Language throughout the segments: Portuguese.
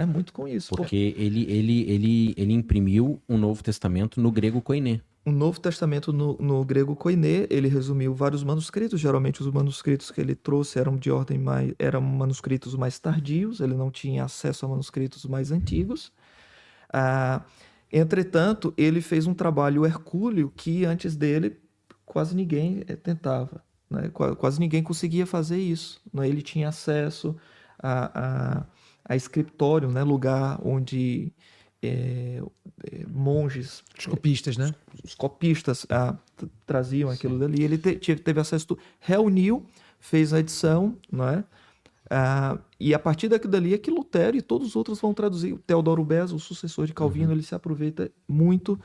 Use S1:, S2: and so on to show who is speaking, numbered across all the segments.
S1: é? Muito com isso.
S2: Porque ele imprimiu um Novo Testamento no grego koiné.
S1: O Novo Testamento no grego koiné, ele resumiu vários manuscritos. Geralmente os manuscritos que ele trouxe eram de ordem mais, eram manuscritos mais tardios. Ele não tinha acesso a manuscritos mais antigos. Entretanto, ele fez um trabalho hercúleo que antes dele quase ninguém tentava, né? Quase ninguém conseguia fazer isso, né? Ele tinha acesso a escritório, né? Lugar onde monges,
S3: Os copistas, né?
S1: os copistas traziam aquilo dali. Ele teve acesso, reuniu, fez a edição, né? E a partir daquilo dali é que Lutero e todos os outros vão traduzir. O Teodoro Beza, o sucessor de Calvino, ele se aproveita muito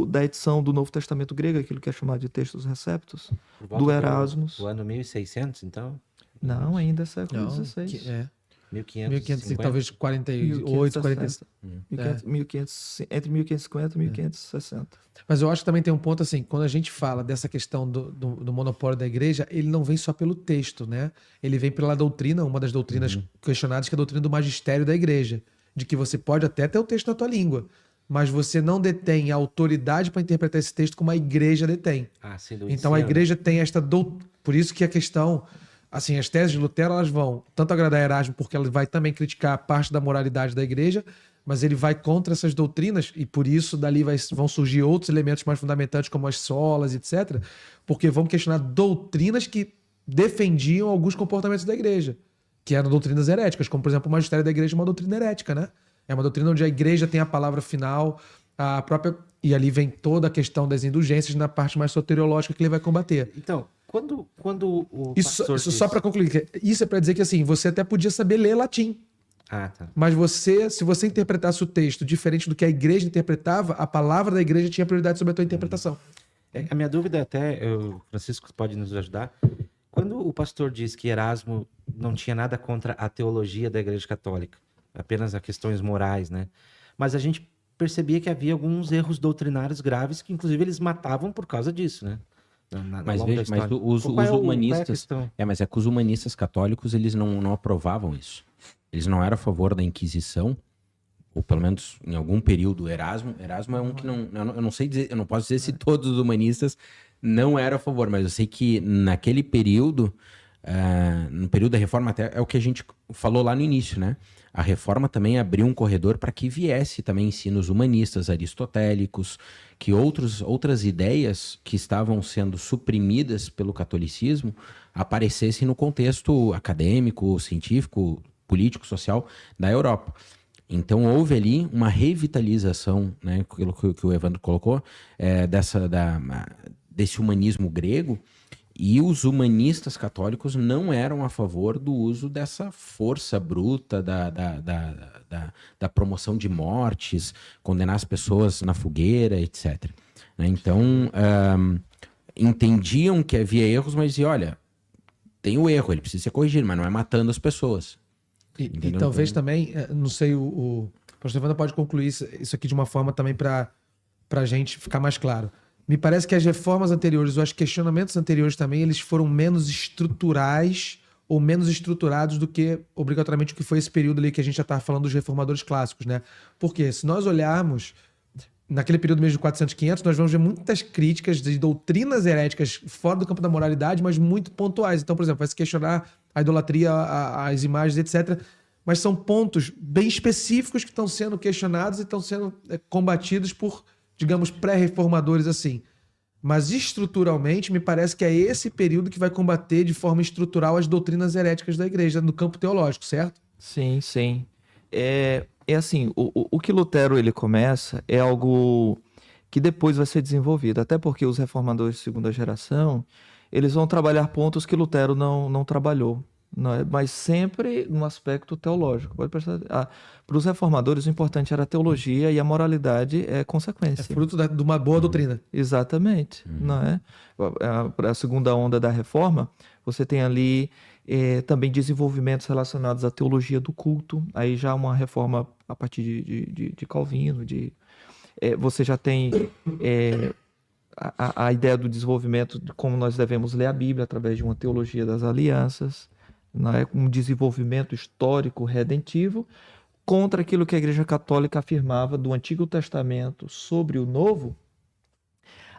S1: da edição do Novo Testamento grego, aquilo que é chamado de textos receptos, do Erasmus.
S4: O ano 1600, então?
S1: Não, ainda é século
S3: Não,
S1: XVI.
S4: 1550.
S3: talvez 48, 47.
S1: Entre 1550 e 1560.
S3: Mas eu acho que também tem um ponto assim, quando a gente fala dessa questão do monopólio da igreja, ele não vem só pelo texto, né? Ele vem pela doutrina, uma das doutrinas questionadas, que é a doutrina do magistério da igreja, de que você pode até ter o texto na tua língua, mas você não detém a autoridade para interpretar esse texto como a igreja detém. Então a igreja tem esta por isso que a questão, assim, as teses de Lutero, elas vão tanto agradar Erasmo, porque ela vai também criticar a parte da moralidade da igreja, mas ele vai contra essas doutrinas e por isso dali vão surgir outros elementos mais fundamentantes como as solas, etc. Porque vão questionar doutrinas que defendiam alguns comportamentos da igreja, que eram doutrinas heréticas, como por exemplo o magistério da igreja é uma doutrina herética, né? É uma doutrina onde a igreja tem a palavra final, a própria, e ali vem toda a questão das indulgências na parte mais soteriológica que ele vai combater.
S4: Então, quando o
S3: Isso
S4: pastor diz...
S3: só para concluir, isso é para dizer que assim, você até podia saber ler latim.
S4: Tá.
S3: Mas se você interpretasse o texto diferente do que a igreja interpretava, a palavra da igreja tinha prioridade sobre a tua interpretação.
S4: A minha dúvida até, o Francisco pode nos ajudar, quando o pastor diz que Erasmo não tinha nada contra a teologia da igreja católica, apenas a questões morais, né? Mas a gente percebia que havia alguns erros doutrinários graves que inclusive eles matavam por causa disso, né?
S2: Mas veja, os humanistas... mas é que os humanistas católicos, eles não aprovavam isso. Eles não eram a favor da Inquisição, ou pelo menos em algum período. Erasmo é um que eu não sei dizer, eu não posso dizer se todos os humanistas não eram a favor, mas eu sei que naquele período, no período da Reforma, até é o que a gente falou lá no início, né? A Reforma também abriu um corredor para que viesse também ensinos humanistas, aristotélicos, que outras ideias que estavam sendo suprimidas pelo catolicismo aparecessem no contexto acadêmico, científico, político, social da Europa. Então houve ali uma revitalização, né, aquilo que o Evandro colocou, desse humanismo grego, e os humanistas católicos não eram a favor do uso dessa força bruta da promoção de mortes, condenar as pessoas na fogueira, etc. Então, entendiam que havia erros, mas diziam, olha, tem o erro, ele precisa ser corrigido, mas não é matando as pessoas.
S3: E talvez também, não sei, o pastor Evandro pode concluir isso aqui de uma forma também para a gente ficar mais claro. Me parece que as reformas anteriores, ou os questionamentos anteriores também, eles foram menos estruturais ou menos estruturados do que, obrigatoriamente, o que foi esse período ali que a gente já estava falando dos reformadores clássicos, né? Porque se nós olharmos, naquele período mesmo de 400, 500, nós vamos ver muitas críticas de doutrinas heréticas fora do campo da moralidade, mas muito pontuais. Então, por exemplo, vai se questionar a idolatria, as imagens, etc. Mas são pontos bem específicos que estão sendo questionados e estão sendo combatidos por, digamos, pré-reformadores assim. Mas estruturalmente, me parece que é esse período que vai combater de forma estrutural as doutrinas heréticas da igreja, no campo teológico, certo?
S1: Sim, sim. É assim, o que Lutero ele começa é algo que depois vai ser desenvolvido, até porque os reformadores de segunda geração, eles vão trabalhar pontos que Lutero não trabalhou, não é? Mas sempre no aspecto teológico. Pode prestar... para os reformadores, o importante era a teologia e a moralidade é consequência.
S3: É fruto de uma boa doutrina.
S1: Exatamente. Não é? Para a segunda onda da reforma, você tem ali também desenvolvimentos relacionados à teologia do culto, aí já uma reforma a partir de Calvino, você já tem a ideia do desenvolvimento de como nós devemos ler a Bíblia através de uma teologia das alianças, não é? Um desenvolvimento histórico redentivo, contra aquilo que a Igreja Católica afirmava do Antigo Testamento sobre o Novo,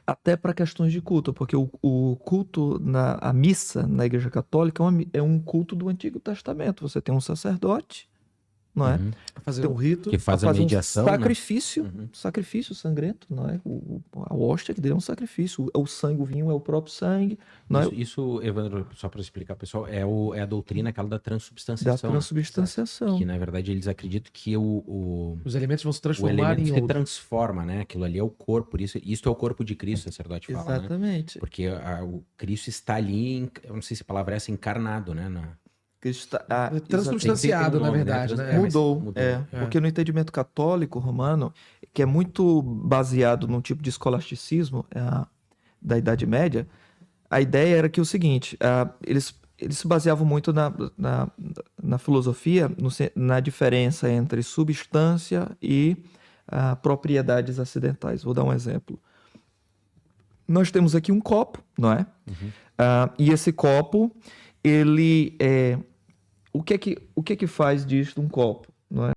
S1: até para questões de culto, porque o culto, a missa na Igreja Católica é um culto do Antigo Testamento. Você tem um sacerdote, não é?
S3: Fazer um rito.
S2: Que faz a mediação,
S1: um sacrifício, sacrifício sangrento, não é? A hóstia que dele é um sacrifício. O sangue, o vinho é o próprio sangue. Não
S2: isso, Evandro, só para explicar, pessoal, é a doutrina aquela da transubstanciação.
S1: Da transubstanciação.
S2: Que, na verdade, eles acreditam que
S3: os elementos vão se
S2: o
S3: transformar
S2: elemento
S3: em
S2: se
S3: outro.
S2: transforma, né? Aquilo ali é o corpo, por isso é o corpo de Cristo, o sacerdote fala,
S1: Exatamente.
S2: Né? Porque o Cristo está ali, eu não sei se a palavra é essa, encarnado, né?
S3: Transubstanciado, na verdade, né?
S1: Mudou. Porque no entendimento católico romano, que é muito baseado num tipo de escolasticismo da Idade Média, a ideia era que o seguinte, eles se baseavam muito na filosofia, na diferença entre substância e propriedades acidentais. Vou dar um exemplo. Nós temos aqui um copo, não é? E esse copo, ele o que é que faz disso um copo, não é?